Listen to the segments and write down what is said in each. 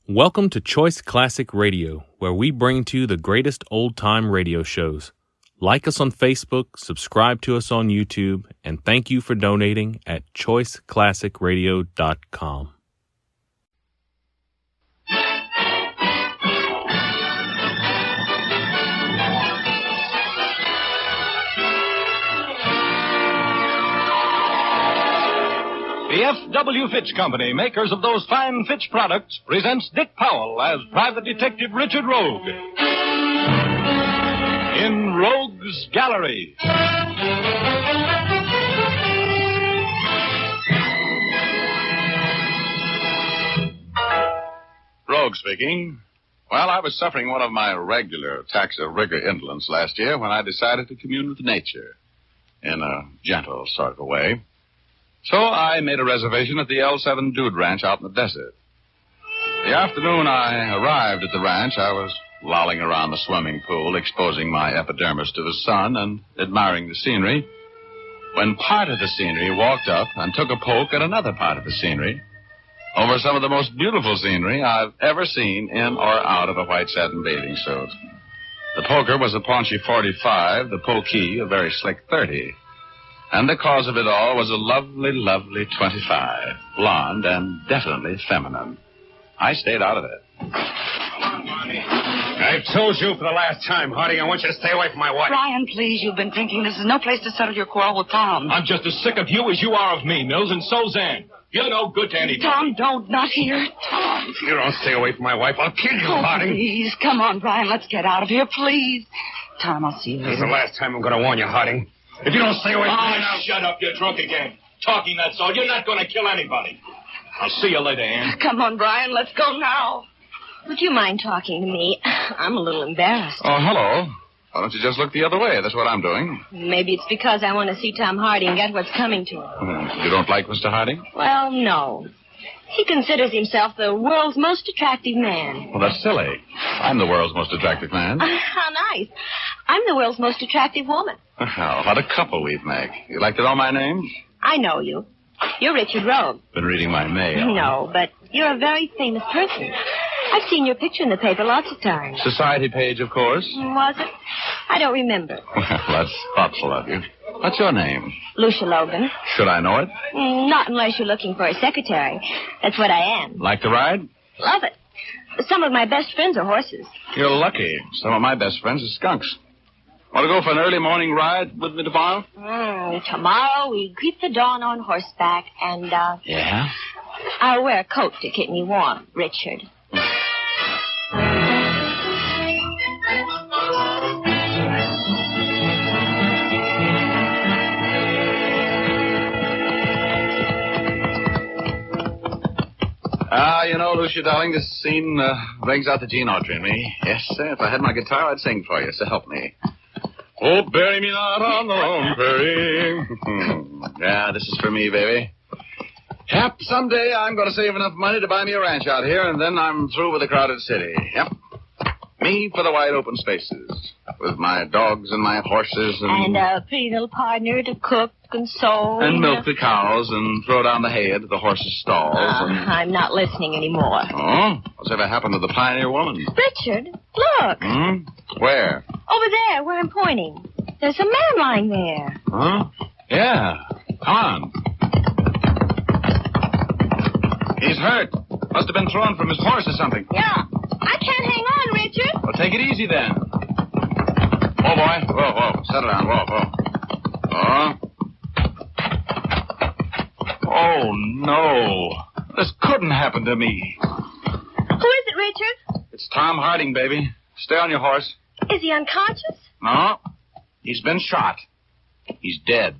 Welcome to Choice Classic Radio, where we bring to you the greatest old-time radio shows. Like us on Facebook, subscribe to us on YouTube, and thank you for donating at choiceclassicradio.com. The F.W. Fitch Company, makers of those fine Fitch products, presents Dick Powell as Private Detective Richard Rogue in Rogue's Gallery. Rogue speaking. Well, I was suffering one of my regular attacks of rigor indolence last year when I decided to commune with nature in a gentle sort of a way. So I made a reservation at the L7 Dude Ranch out in the desert. The afternoon I arrived at the ranch, I was lolling around the swimming pool, exposing my epidermis to the sun and admiring the scenery, when part of the scenery walked up and took a poke at another part of the scenery over some of the most beautiful scenery I've ever seen in or out of a white satin bathing suit. The poker was a paunchy 45, the pokey a very slick 30. And the cause of it all was a lovely, lovely 25, blonde and definitely feminine. I stayed out of it. I've told you for the last time, Hardy, I want you to stay away from my wife. Brian, please, you've been drinking. This is no place to settle your quarrel with Tom. I'm just as sick of you as you are of me, Mills, and so's Ann. You're no good to anybody. Tom, don't, not here. Tom. If you don't stay away from my wife, I'll kill you, Oh, Hardy. please, come on, Brian, let's get out of here, please. Tom, I'll see you This is later. the last time I'm going to warn you, Harding. If you don't stay away from me now... Shut up. You're drunk again. Talking, that's all. You're not going to kill anybody. I'll see you later, Ann. Come on, Brian, let's go now. Would you mind talking to me? I'm a little embarrassed. Oh, hello. Why don't you just look the other way? That's what I'm doing. Maybe it's because I want to see Tom Hardy and get what's coming to him. You don't like Mr. Harding? Well, no. He considers himself the world's most attractive man. Well, that's silly. I'm the world's most attractive man. How nice. I'm the world's most attractive woman. Well, what a couple we'd make. You'd like to know my name? I know you. You're Richard Rogue. Been reading my mail. No, but you're a very famous person. I've seen your picture in the paper lots of times. Society page, of course. Was it? I don't remember. Well, that's thoughtful of you. What's your name? Lucia Logan. Should I know it? Not unless you're looking for a secretary. That's what I am. Like to ride? Love it. Some of my best friends are horses. You're lucky. Some of my best friends are skunks. Want to go for an early morning ride with me tomorrow? Tomorrow we greet the dawn on horseback and, Yeah? I'll wear a coat to keep me warm, Richard. You know, Lucia, darling, this scene brings out the gene author in me. Yes, sir. If I had my guitar, I'd sing for you, so help me. Oh, bury me not on the lone prairie. Yeah, this is for me, baby. Yep, someday I'm going to save enough money to buy me a ranch out here, and then I'm through with a crowded city. Yep. Me for the wide open spaces, with my dogs and my horses And a pretty little partner to cook and sew. and milk the cows and throw down the hay into the horses' stalls. I'm not listening anymore. Oh? What's ever happened to the pioneer woman? Richard, look. Where? Over there, where I'm pointing. There's a man lying there. Huh? Yeah. Come on. He's hurt. Must have been thrown from his horse or something. Yeah. I can't hang on, Richard. Well, take it easy then. Whoa, boy. Whoa. Settle down. Whoa. Oh, no. This couldn't happen to me. Who is it, Richard? It's Tom Harding, baby. Stay on your horse. Is he unconscious? No. He's been shot. He's dead.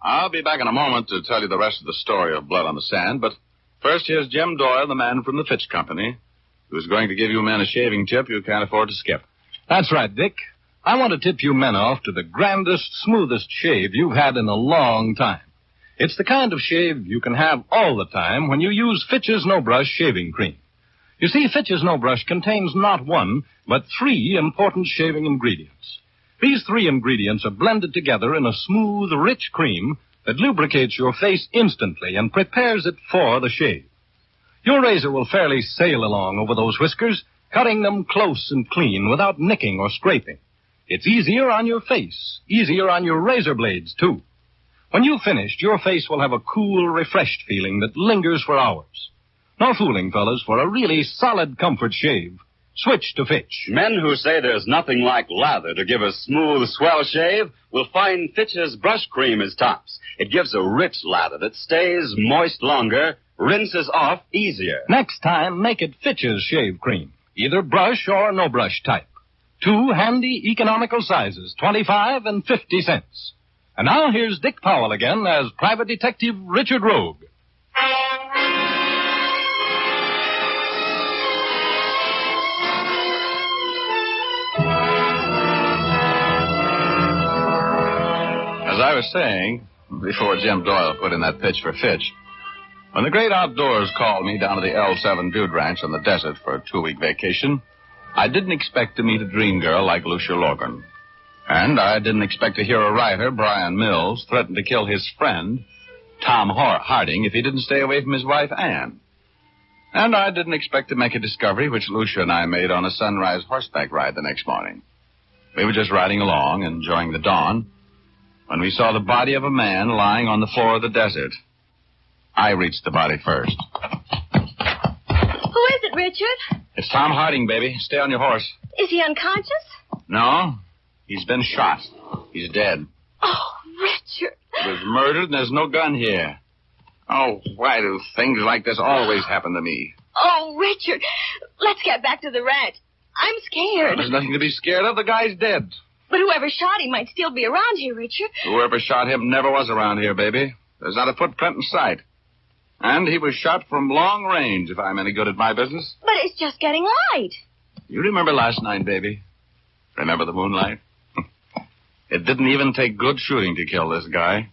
I'll be back in a moment to tell you the rest of the story of Blood on the Sand, but first here's Jim Doyle, the man from the Fitch Company, who's going to give you men a shaving tip you can't afford to skip. That's right, Dick. I want to tip you men off to the grandest, smoothest shave you've had in a long time. It's the kind of shave you can have all the time when you use Fitch's No Brush shaving cream. You see, Fitch's No Brush contains not one, but 3 important shaving ingredients. These three ingredients are blended together in a smooth, rich cream that lubricates your face instantly and prepares it for the shave. Your razor will fairly sail along over those whiskers, cutting them close and clean without nicking or scraping. It's easier on your face, easier on your razor blades, too. When you've finished, your face will have a cool, refreshed feeling that lingers for hours. No fooling, fellas, for a really solid comfort shave. Switch to Fitch. Men who say there's nothing like lather to give a smooth, swell shave will find Fitch's brush cream is tops. It gives a rich lather that stays moist longer, rinses off easier. Next time, make it Fitch's shave cream. Either brush or no brush type. 2 handy, economical sizes, 25 and 50 cents. And now here's Dick Powell again as Private Detective Richard Rogue. As I was saying, before Jim Doyle put in that pitch for Fitch, when the great outdoors called me down to the L7 Dude Ranch on the desert for a 2-week vacation, I didn't expect to meet a dream girl like Lucia Logan. And I didn't expect to hear a writer, Brian Mills, threaten to kill his friend, Tom Harding, if he didn't stay away from his wife, Anne. And I didn't expect to make a discovery which Lucia and I made on a sunrise horseback ride the next morning. We were just riding along, enjoying the dawn, when we saw the body of a man lying on the floor of the desert. I reached the body first. Who is it, Richard? It's Tom Harding, baby. Stay on your horse. Is he unconscious? No, he's been shot. He's dead. Oh, Richard. He was murdered and there's no gun here. Oh, why do things like this always happen to me? Oh, Richard. Let's get back to the ranch. I'm scared. There's nothing to be scared of. The guy's dead. But whoever shot him might still be around here, Richard. Whoever shot him never was around here, baby. There's not a footprint in sight. And he was shot from long range, if I'm any good at my business. But it's just getting light. You remember last night, baby? Remember the moonlight? It didn't even take good shooting to kill this guy.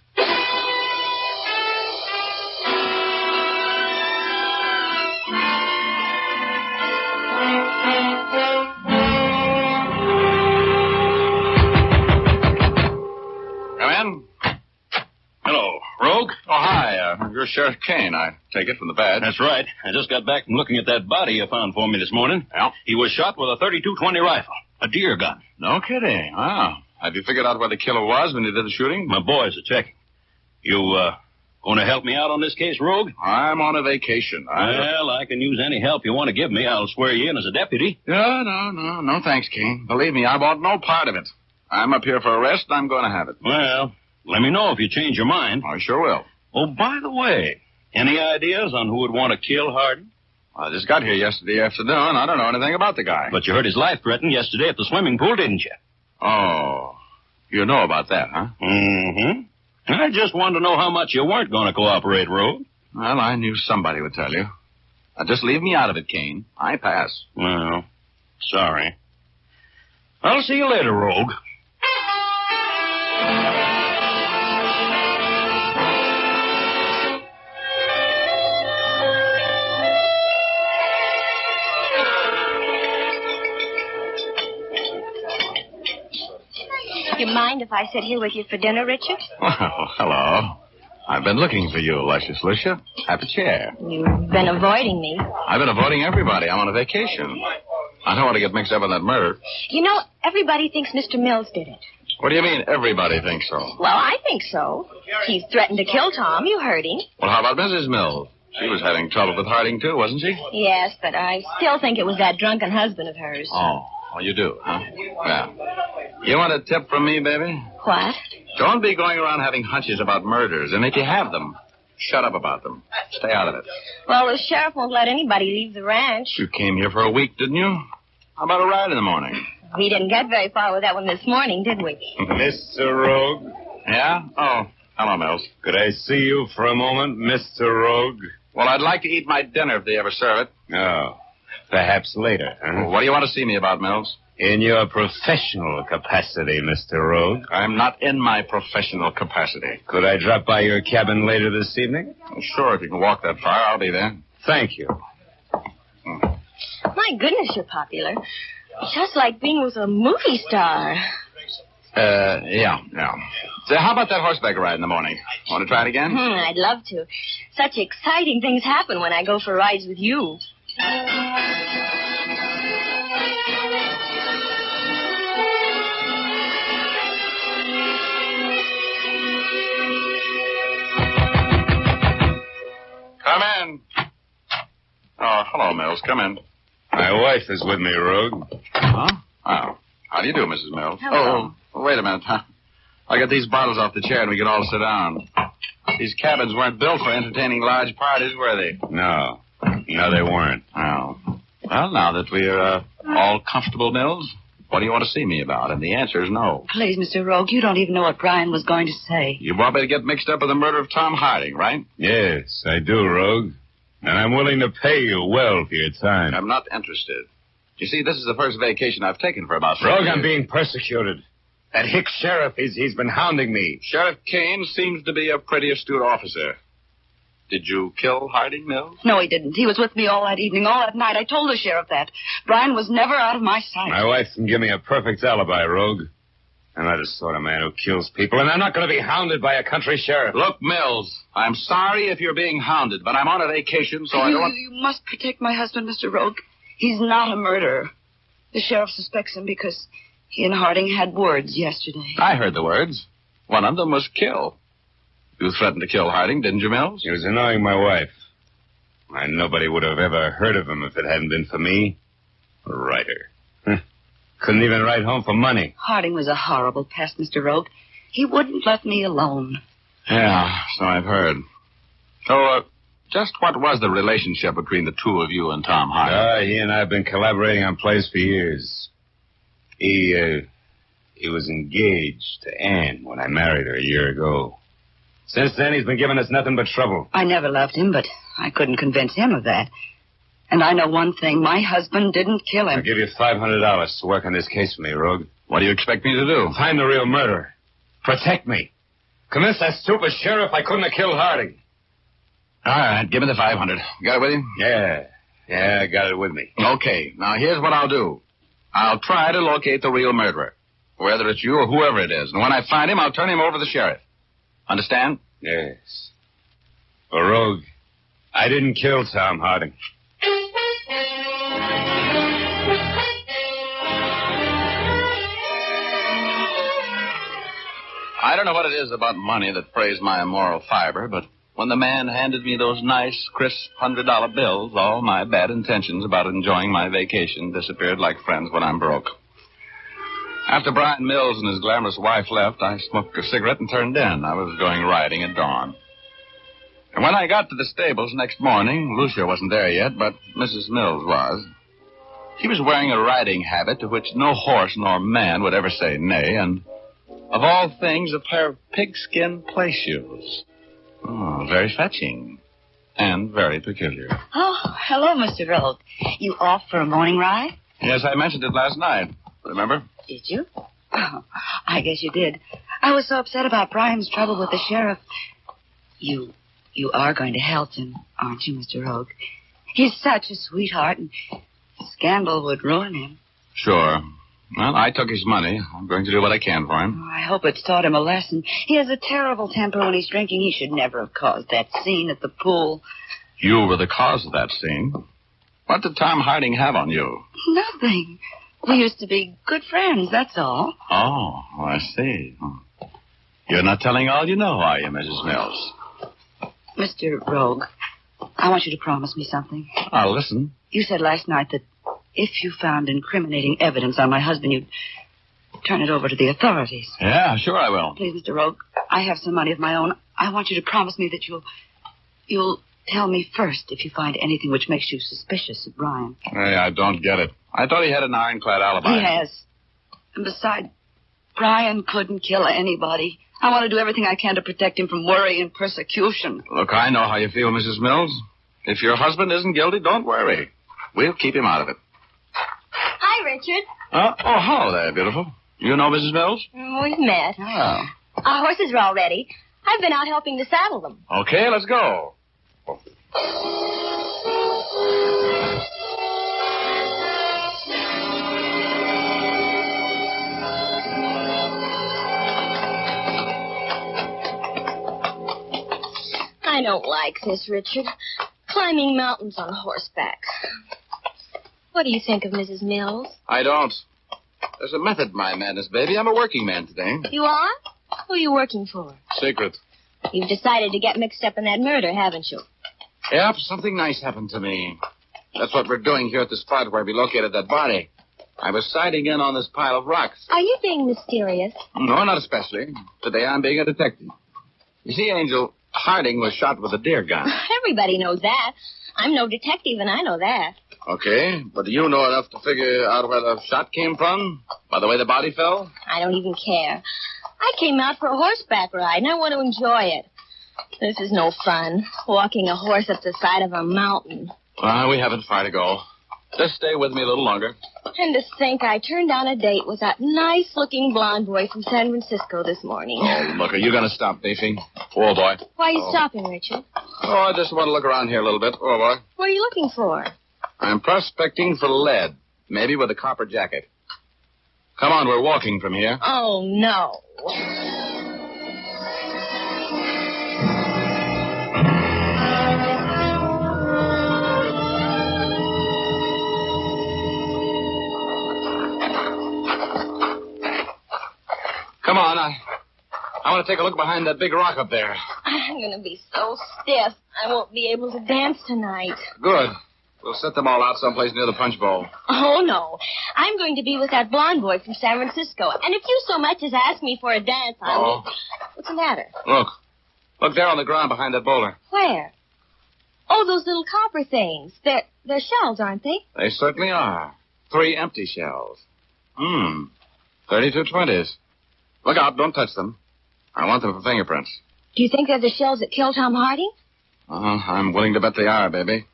You're Sheriff Kane, I take it, from the badge. That's right. I just got back from looking at that body you found for me this morning. Yeah? He was shot with a .32-20 rifle, a deer gun. No kidding. Wow. Have you figured out where the killer was when you did the shooting? My boys are checking. You, going to help me out on this case, Rogue? I'm on a vacation. Well, I can use any help you want to give me. I'll swear you in as a deputy. No, thanks, Kane. Believe me, I want no part of it. I'm up here for a rest, and I'm going to have it. Well, let me know if you change your mind. I sure will. Oh, by the way, any ideas on who would want to kill Hardin? I just got here yesterday afternoon. I don't know anything about the guy. But you heard his life threatened yesterday at the swimming pool, didn't you? Oh, you know about that, huh? Mm-hmm. I just wanted to know how much you weren't going to cooperate, Rogue. Well, I knew somebody would tell you. Now, just leave me out of it, Kane. I pass. Well, sorry. I'll see you later, Rogue. Do you mind if I sit here with you for dinner, Richard? Well, hello. I've been looking for you, luscious Lucia. Have a chair. You've been avoiding me. I've been avoiding everybody. I'm on a vacation. I don't want to get mixed up in that murder. You know, everybody thinks Mr. Mills did it. What do you mean, everybody thinks so? Well, I think so. He threatened to kill Tom. You heard him. Well, how about Mrs. Mills? She was having trouble with Harding, too, wasn't she? Yes, but I still think it was that drunken husband of hers. Oh, you do, huh? Yeah. You want a tip from me, baby? What? Don't be going around having hunches about murders, and if you have them, shut up about them. Stay out of it. Well, the sheriff won't let anybody leave the ranch. You came here for a week, didn't you? How about a ride in the morning? We didn't get very far with that one this morning, did we? Mr. Rogue? Yeah? Oh, hello, Mills. Could I see you for a moment, Mr. Rogue? Well, I'd like to eat my dinner if they ever serve it. Oh, perhaps later, huh? What do you want to see me about, Mills? In your professional capacity, Mr. Rogue. I'm not in my professional capacity. Could I drop by your cabin later this evening? Sure, if you can walk that far, I'll be there. Thank you. My goodness, you're popular. Just like being with a movie star. Yeah. So how about that horseback ride in the morning? Want to try it again? I'd love to. Such exciting things happen when I go for rides with you. Come in. Oh, hello, Mills. Come in. My wife is with me, Rogue. Huh? Oh. How do you do, Mrs. Mills? Hello. Oh, wait a minute. I'll get these bottles off the chair and we can all sit down. These cabins weren't built for entertaining large parties, were they? No, they weren't. Oh. Well, now that we're all comfortable, Mills, what do you want to see me about? And the answer is no. Please, Mr. Rogue, you don't even know what Brian was going to say. You want me to get mixed up with the murder of Tom Harding, right? Yes, I do, Rogue. And I'm willing to pay you well for your time. I'm not interested. You see, this is the first vacation I've taken for about 7 Rogue, years. I'm being persecuted. That Hicks sheriff, he's been hounding me. Sheriff Kane seems to be a pretty astute officer. Did you kill Harding, Mills? No, he didn't. He was with me all that evening, all that night. I told the sheriff that. Brian was never out of my sight. My wife can give me a perfect alibi, Rogue. I'm not the sort of man who kills people, and I'm not going to be hounded by a country sheriff. Look, Mills, I'm sorry if you're being hounded, but I'm on a vacation, so I don't... You must protect my husband, Mr. Rogue. He's not a murderer. The sheriff suspects him because he and Harding had words yesterday. I heard the words. One of them was kill. You threatened to kill Harding, didn't you, Mills? He was annoying my wife. And nobody would have ever heard of him if it hadn't been for me. A writer. Couldn't even write home for money. Harding was a horrible pest, Mr. Rogue. He wouldn't let me alone. Yeah, so I've heard. So, just what was the relationship between the two of you and Tom Harding? He and I have been collaborating on plays for years. He was engaged to Anne when I married her a year ago. Since then, he's been giving us nothing but trouble. I never loved him, but I couldn't convince him of that. And I know one thing. My husband didn't kill him. I'll give you $500 to work on this case for me, Rogue. What do you expect me to do? Find the real murderer. Protect me. Convince that stupid sheriff I couldn't have killed Harding. All right, give me the 500. Got it with you? Yeah, I got it with me. Okay, now here's what I'll do. I'll try to locate the real murderer, whether it's you or whoever it is. And when I find him, I'll turn him over to the sheriff. Understand? Yes. Well, Rogue, I didn't kill Tom Harding. I don't know what it is about money that frays my immoral fiber, but when the man handed me those nice, crisp $100 bills, all my bad intentions about enjoying my vacation disappeared like friends when I'm broke. After Brian Mills and his glamorous wife left, I smoked a cigarette and turned in. I was going riding at dawn. And when I got to the stables next morning, Lucia wasn't there yet, but Mrs. Mills was. She was wearing a riding habit to which no horse nor man would ever say nay, and of all things, a pair of pigskin play shoes. Oh, very fetching. And very peculiar. Oh, hello, Mr. Rogue. You off for a morning ride? Yes, I mentioned it last night. Remember? Did you? Oh, I guess you did. I was so upset about Brian's trouble with the sheriff. You are going to help him, aren't you, Mr. Rogue? He's such a sweetheart, and scandal would ruin him. Sure. Well, I took his money. I'm going to do what I can for him. Oh, I hope it's taught him a lesson. He has a terrible temper when he's drinking. He should never have caused that scene at the pool. You were the cause of that scene. What did Tom Harding have on you? Nothing. We used to be good friends, that's all. Oh, I see. You're not telling all you know, are you, Mrs. Mills? Mr. Rogue, I want you to promise me something. I'll listen. You said last night that if you found incriminating evidence on my husband, you'd turn it over to the authorities. Yeah, sure I will. Please, Mr. Rogue, I have some money of my own. I want you to promise me that you'll tell me first if you find anything which makes you suspicious of Brian. Hey, I don't get it. I thought he had an ironclad alibi. He has. And besides, Brian couldn't kill anybody. I want to do everything I can to protect him from worry and persecution. Look, I know how you feel, Mrs. Mills. If your husband isn't guilty, don't worry. We'll keep him out of it. Hi, Richard. Oh, hello there, beautiful. You know Mrs. Mills? We've met. Oh. Our horses are all ready. I've been out helping to saddle them. Okay, let's go. I don't like this, Richard. Climbing mountains on horseback. What do you think of Mrs. Mills? I don't. There's a method in my madness, baby. I'm a working man today. You are? Who are you working for? Secret. You've decided to get mixed up in that murder, haven't you? Yep, something nice happened to me. That's what we're doing here at the spot where we located that body. I was sighting in on this pile of rocks. Are you being mysterious? No, not especially. Today I'm being a detective. You see, Angel, Harding was shot with a deer gun. Everybody knows that. I'm no detective, and I know that. Okay, but do you know enough to figure out where the shot came from? By the way the body fell? I don't even care. I came out for a horseback ride, and I want to enjoy it. This is no fun, walking a horse up the side of a mountain. We haven't far to go. Just stay with me a little longer. And to think I turned down a date with that nice-looking blonde boy from San Francisco this morning. Oh, look, are you going to stop, Beefy? Oh, boy. Why are you stopping, Richard? Oh, I just want to look around here a little bit. Oh, boy. What are you looking for? I'm prospecting for lead, maybe with a copper jacket. Come on, we're walking from here. Oh, no. Come on, I want to take a look behind that big rock up there. I'm going to be so stiff, I won't be able to dance tonight. Good. We'll set them all out someplace near the punch bowl. Oh, no. I'm going to be with that blonde boy from San Francisco. And if you so much as ask me for a dance, I will... What's the matter? Look. Look there on the ground behind that boulder. Where? Oh, those little copper things. They're shells, aren't they? They certainly are. 3 empty shells. 32 20s. Look out, don't touch them. I want them for fingerprints. Do you think they're the shells that killed Tom Harding? I'm willing to bet they are, baby.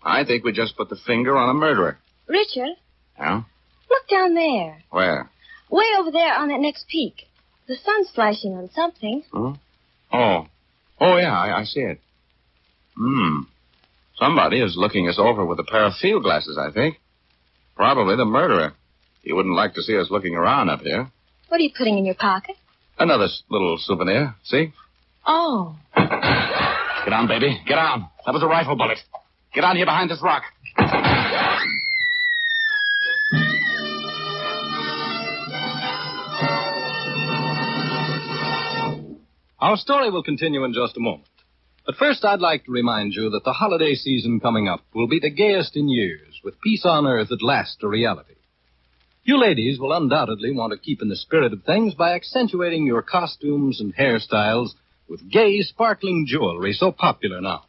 I think we just put the finger on a murderer. Richard? Yeah? Look down there. Where? Way over there on that next peak. The sun's flashing on something. Huh? Oh, yeah, I see it. Somebody is looking us over with a pair of field glasses, I think. Probably the murderer. He wouldn't like to see us looking around up here. What are you putting in your pocket? Another little souvenir, see? Oh. Get on, baby. Get on. That was a rifle bullet. Get on here behind this rock. Our story will continue in just a moment. But first, I'd like to remind you that the holiday season coming up will be the gayest in years, with peace on earth at last a reality. You ladies will undoubtedly want to keep in the spirit of things by accentuating your costumes and hairstyles with gay, sparkling jewelry so popular now.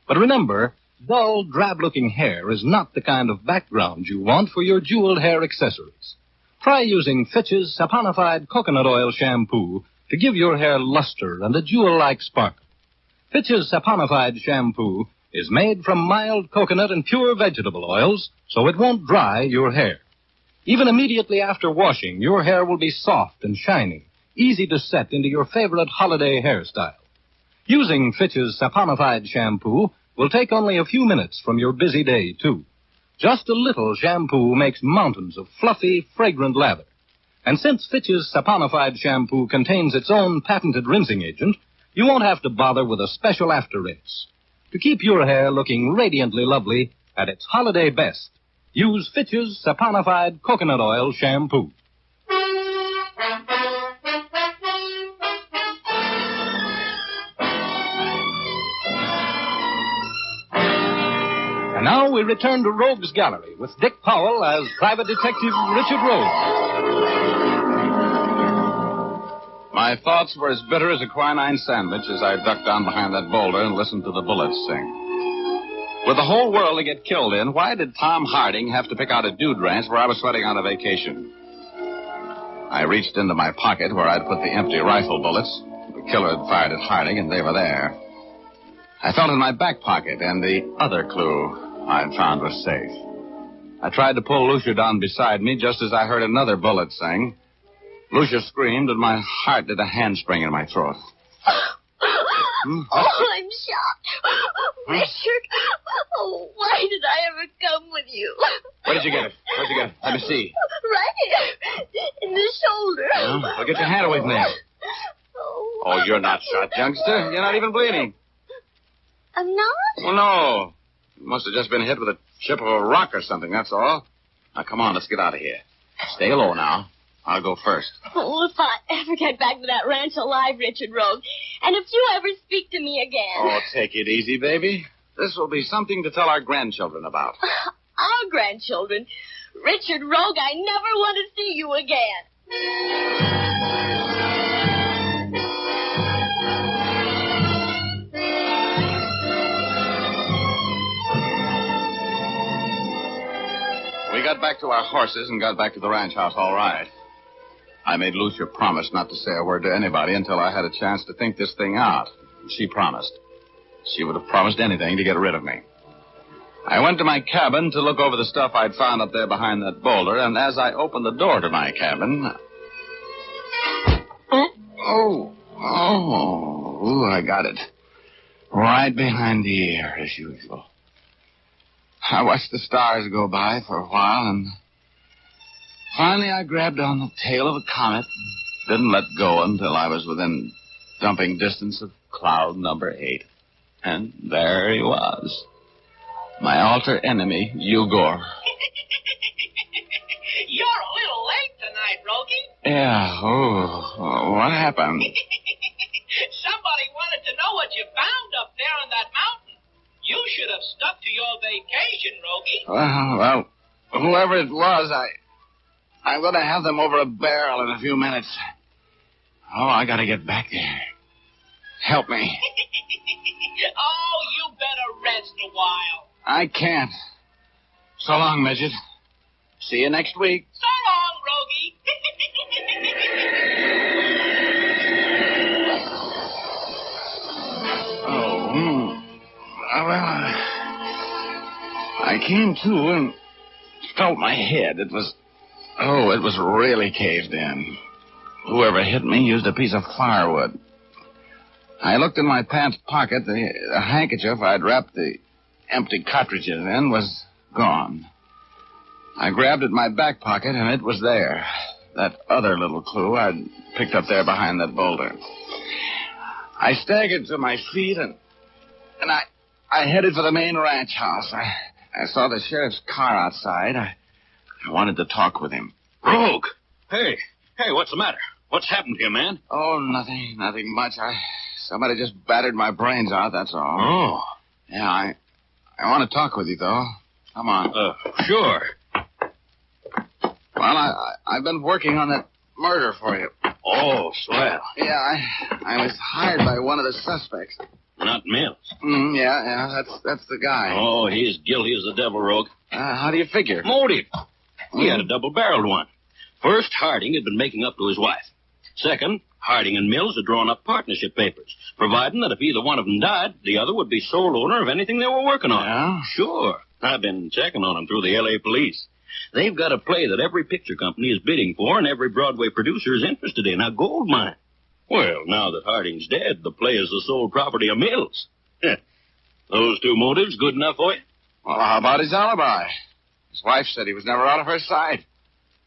But remember, dull, drab-looking hair is not the kind of background you want for your jeweled hair accessories. Try using Fitch's saponified coconut oil shampoo to give your hair luster and a jewel-like sparkle. Fitch's saponified shampoo is made from mild coconut and pure vegetable oils, so it won't dry your hair. Even immediately after washing, your hair will be soft and shiny, easy to set into your favorite holiday hairstyle. Using Fitch's saponified shampoo will take only a few minutes from your busy day, too. Just a little shampoo makes mountains of fluffy, fragrant lather. And since Fitch's saponified shampoo contains its own patented rinsing agent, you won't have to bother with a special after-rinse. To keep your hair looking radiantly lovely at its holiday best, use Fitch's saponified coconut oil shampoo. And now we return to Rogue's Gallery with Dick Powell as Private Detective Richard Rogue. My thoughts were as bitter as a quinine sandwich as I ducked down behind that boulder and listened to the bullets sing. With the whole world to get killed in, why did Tom Harding have to pick out a dude ranch where I was sweating on a vacation? I reached into my pocket where I'd put the empty rifle bullets. The killer had fired at Harding, and they were there. I felt in my back pocket, and the other clue I'd found was safe. I tried to pull Lucia down beside me just as I heard another bullet sing. Lucia screamed, and my heart did a handspring in my throat. Oh, I'm shot. Richard, oh, why did I ever come with you? Where did you get it? Where'd you get it? Let me see. Right here, in the shoulder. Well, get your hand away from there. Oh, you're not shot, youngster. You're not even bleeding. I'm not? Well, no. You must have just been hit with a chip of a rock or something, that's all. Now, come on, let's get out of here. Stay low now. I'll go first. Oh, if I ever get back to that ranch alive, Richard Rogue, and if you ever speak to me again. Oh, take it easy, baby. This will be something to tell our grandchildren about. Our grandchildren. Richard Rogue, I never want to see you again. We got back to our horses and got back to the ranch house all right. I made Lucia promise not to say a word to anybody until I had a chance to think this thing out. She promised. She would have promised anything to get rid of me. I went to my cabin to look over the stuff I'd found up there behind that boulder, and as I opened the door to my cabin... Oh, I got it. Right behind the ear, as usual. I watched the stars go by for a while, and finally I grabbed on the tail of a comet and didn't let go until I was within dumping distance of cloud number 8. And there he was. My alter enemy, Yugor. You're a little late tonight, Rogie. Yeah, what happened? Somebody wanted to know what you found up there on that mountain. You should have stuck to your vacation, Rogie. Well, whoever it was, I'm going to have them over a barrel in a few minutes. Oh, I got to get back there. Help me. Oh, you better rest a while. I can't. So long, Midget. See you next week. So long, Rogie. Well, I came to and felt my head. It was really caved in. Whoever hit me used a piece of firewood. I looked in my pants pocket. The handkerchief I'd wrapped the empty cartridges in was gone. I grabbed at my back pocket, and it was there. That other little clue I'd picked up there behind that boulder. I staggered to my feet, and I headed for the main ranch house. I saw the sheriff's car outside. I wanted to talk with him. Rogue! Hey, what's the matter? What's happened here, man? Oh, nothing much. Somebody just battered my brains out, that's all. Oh. Yeah, I want to talk with you, though. Come on. Sure. Well, I've been working on that murder for you. Oh, swell. Yeah, I was hired by one of the suspects. Not Mills. Yeah, that's the guy. Oh, he's guilty as the devil, Rogue. How do you figure? Motive. He had a double-barreled one. First, Harding had been making up to his wife. Second, Harding and Mills had drawn up partnership papers, providing that if either one of them died, the other would be sole owner of anything they were working on. Yeah? Sure. I've been checking on them through the L.A. police. They've got a play that every picture company is bidding for and every Broadway producer is interested in, a gold mine. Well, now that Harding's dead, the play is the sole property of Mills. Those two motives good enough for you? Well, how about his alibi? His wife said he was never out of her sight.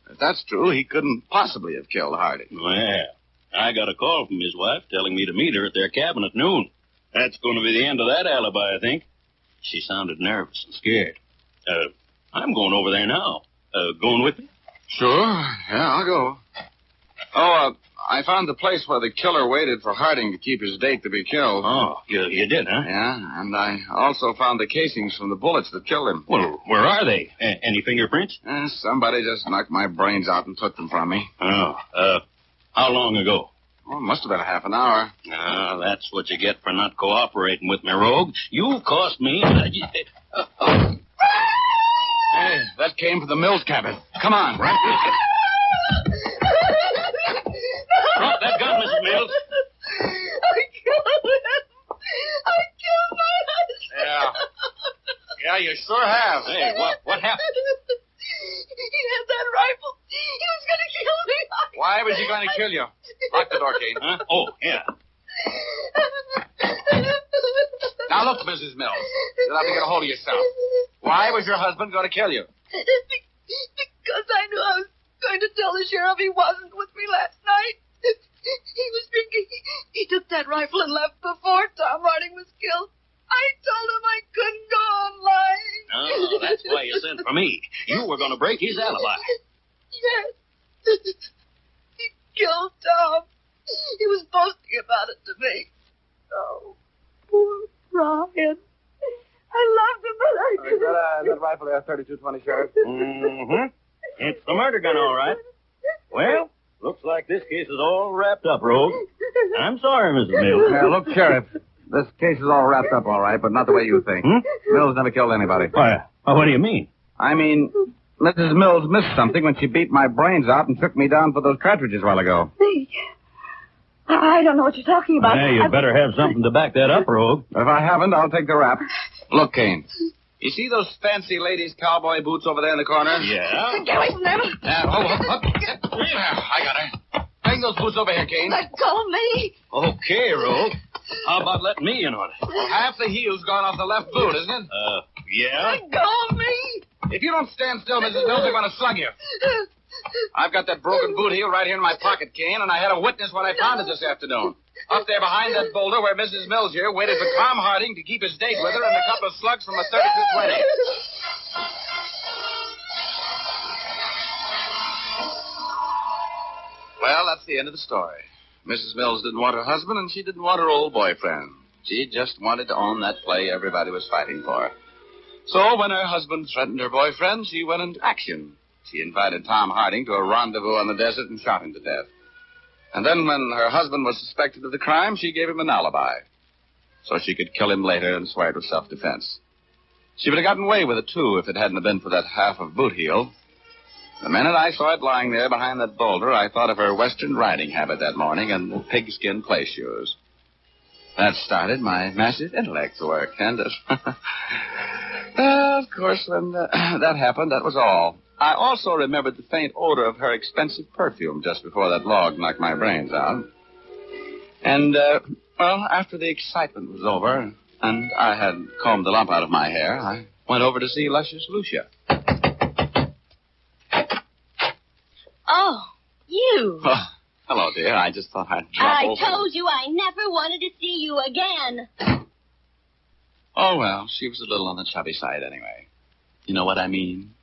If that's true, he couldn't possibly have killed Harding. Well, I got a call from his wife telling me to meet her at their cabin at noon. That's going to be the end of that alibi, I think. She sounded nervous and scared. I'm going over there now. Going with me? Sure. Yeah, I'll go. Oh, I found the place where the killer waited for Harding to keep his date to be killed. Oh, you did, huh? Yeah, and I also found the casings from the bullets that killed him. Well, where are they? Any fingerprints? Somebody just knocked my brains out and took them from me. Oh, how long ago? Well, it must have been a half an hour. That's what you get for not cooperating with me, Rogue. You cost me... Hey, that came from the Mills cabin. Come on. Right. Drop that gun, Mrs. Mills. I killed him. I killed my husband. Yeah, you sure have. Hey, what happened? He had that rifle. He was going to kill me. Why was he going to kill you? Lock the door, Kane. Huh? Oh, yeah. Now, look, Mrs. Mills. You'll have to get a hold of yourself. Why was your husband going to kill you? Because I knew I was going to tell the sheriff he wasn't with me last night. He was drinking. He took that rifle and left before Tom Harding was killed. I told him I couldn't go on lying. Oh, that's why you sent for me. You were going to break his alibi. Yes. He killed Tom. He was boasting about it to me. Oh, poor Brian. I loved him, but I couldn't. That rifle there, 32-20, Sheriff. Mm-hmm. It's the murder gun, all right. Well, looks like this case is all wrapped up, Rogue. I'm sorry, Mrs. Mills. Now, look, Sheriff, this case is all wrapped up all right, but not the way you think. Mills never killed anybody. Why, what do you mean? I mean, Mrs. Mills missed something when she beat my brains out and took me down for those cartridges a while ago. Me? I don't know what you're talking about. Hey, you'd better have something to back that up, Rogue. If I haven't, I'll take the rap. Look, Kane. You see those fancy ladies' cowboy boots over there in the corner? Yeah? Get away from them. I got her. Bring those boots over here, Kane. Let go of me. Okay, Rogue. How about letting me in on it? Well, half the heel's gone off the left boot, isn't it? Yeah? Let go of me. If you don't stand still, Mrs. Mills, they're going to slug you. I've got that broken boot heel right here in my pocket, Kane, and I had a witness when I found it this afternoon. Up there behind that boulder where Mrs. Mills here waited for Tom Harding to keep his date with her and a couple of slugs from a 32-20. Well, that's the end of the story. Mrs. Mills didn't want her husband, and she didn't want her old boyfriend. She just wanted to own that play everybody was fighting for. So when her husband threatened her boyfriend, she went into action. She invited Tom Harding to a rendezvous on the desert and shot him to death. And then when her husband was suspected of the crime, she gave him an alibi. So she could kill him later and swear it was self-defense. She would have gotten away with it, too, if it hadn't been for that half of boot heel. The minute I saw it lying there behind that boulder, I thought of her western riding habit that morning and the pigskin play shoes. That started my massive intellect work, and of course, when that happened, that was all. I also remembered the faint odor of her expensive perfume just before that log knocked my brains out. And, well, after the excitement was over and I had combed the lump out of my hair, I went over to see Luscious Lucia. Oh, you. Oh, hello, dear. I just thought I'd drop I over. told you I never wanted to see you again. Oh, well, she was a little on the chubby side anyway. You know what I mean?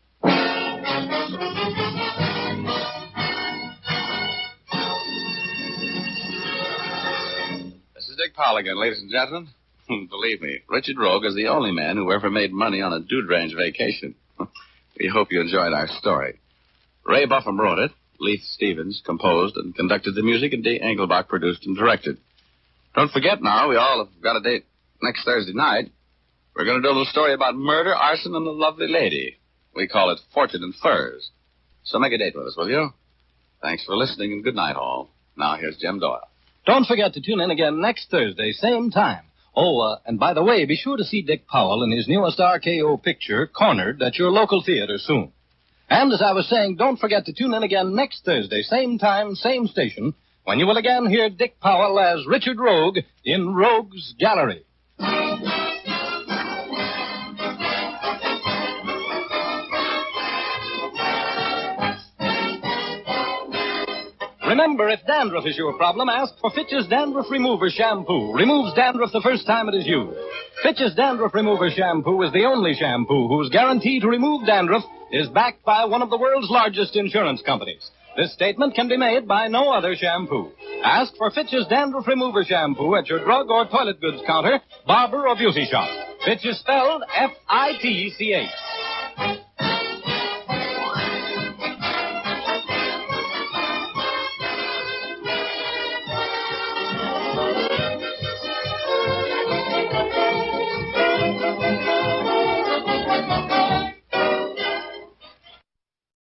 This is Dick Powell again, ladies and gentlemen. Believe me, Richard Rogue is the only man who ever made money on a dude range vacation. We hope you enjoyed our story. Ray Buffum wrote it, Leith Stevens composed and conducted the music, and Dee Engelbach produced and directed. Don't forget now, we all have got a date next Thursday night. We're going to do a little story about murder, arson, and a lovely lady. We call it Fortune and Furs. So make a date with us, will you? Thanks for listening, and good night, all. Now here's Jim Doyle. Don't forget to tune in again next Thursday, same time. Oh, and by the way, be sure to see Dick Powell in his newest RKO picture, Cornered, at your local theater soon. And as I was saying, don't forget to tune in again next Thursday, same time, same station, when you will again hear Dick Powell as Richard Rogue in Rogue's Gallery. Remember, if dandruff is your problem, ask for Fitch's Dandruff Remover Shampoo. Removes dandruff the first time it is used. Fitch's Dandruff Remover Shampoo is the only shampoo whose guarantee to remove dandruff is backed by one of the world's largest insurance companies. This statement can be made by no other shampoo. Ask for Fitch's Dandruff Remover Shampoo at your drug or toilet goods counter, barber, or beauty shop. Fitch is spelled F-I-T-C-H.